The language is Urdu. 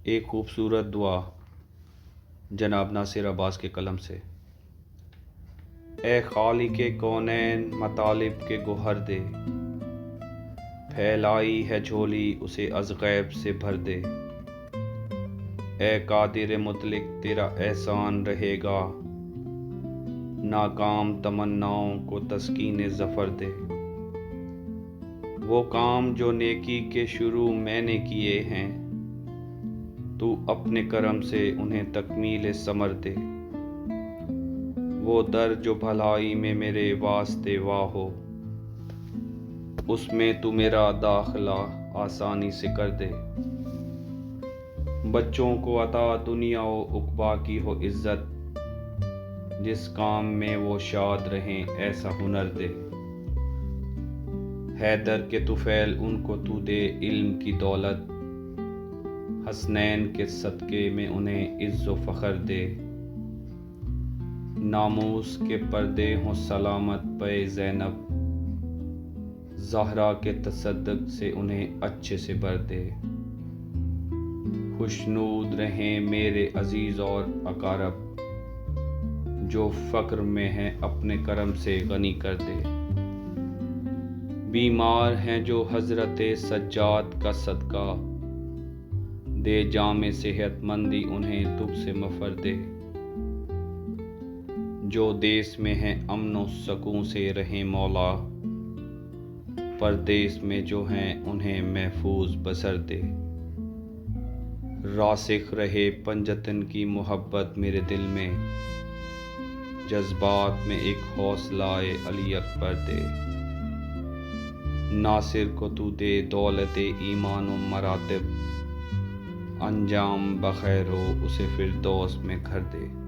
ایک خوبصورت دعا جناب ناصر عباس کے قلم سے۔ اے خالق کونین مطالب کے گوہر دے، پھیلائی ہے جھولی اسے از غیب سے بھر دے۔ اے قادر مطلق تیرا احسان رہے گا، ناکام تمناؤں کو تسکین ظفر دے۔ وہ کام جو نیکی کے شروع میں نے کیے ہیں، تو اپنے کرم سے انہیں تکمیل ثمر دے۔ وہ در جو بھلائی میں میرے واسطے وا ہو، اس میں تو میرا داخلہ آسانی سے کر دے۔ بچوں کو عطا دنیا و عقبیٰ کی ہو عزت، جس کام میں وہ شاد رہیں ایسا ہنر دے۔ حیدر کے طفیل ان کو تو دے علم کی دولت، حسنین کے صدقے میں انہیں عز و فخر دے۔ ناموس کے پردے ہوں سلامت پے زینب، زہرا کے تصدق سے انہیں اچھے سے بر دے۔ خوشنود رہیں میرے عزیز اور اقارب، جو فقر میں ہیں اپنے کرم سے غنی کر دے۔ بیمار ہیں جو حضرت سجاد کا صدقہ، دے جام صحت مندی انہیں تجھ سے مفر دے۔ جو دیس میں ہیں امن و سکون سے رہیں مولا، پردیس میں جو ہیں انہیں محفوظ بسر دے۔ راسخ رہے پنجتن کی محبت میرے دل میں، جذبات میں ایک حوصلہ علی اکبر دے۔ ناصر کو تو دے دولت ایمان و مراتب، انجام بخیر ہو اسے فردوس میں گھر دے۔